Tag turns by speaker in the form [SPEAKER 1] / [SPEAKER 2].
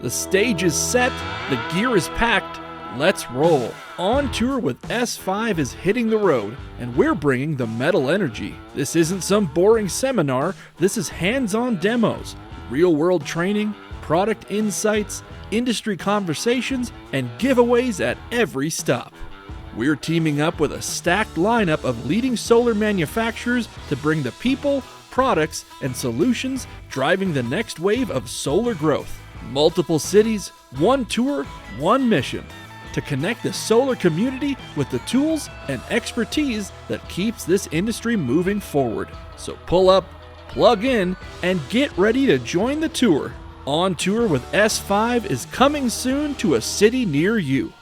[SPEAKER 1] The stage is set, the gear is packed, let's roll. On Tour with S-5 is hitting the road, and we're bringing the metal energy. This isn't some boring seminar, this is hands-on demos, real-world training, product insights, industry conversations, and giveaways at every stop. We're teaming up with a stacked lineup of leading solar manufacturers to bring the people, products, and solutions driving the next wave of solar growth. Multiple cities, one tour, one mission: to connect the solar community with the tools and expertise that keeps this industry moving forward. So pull up, plug in, and get ready to join the tour. On Tour with S-5 is coming soon to a city near you.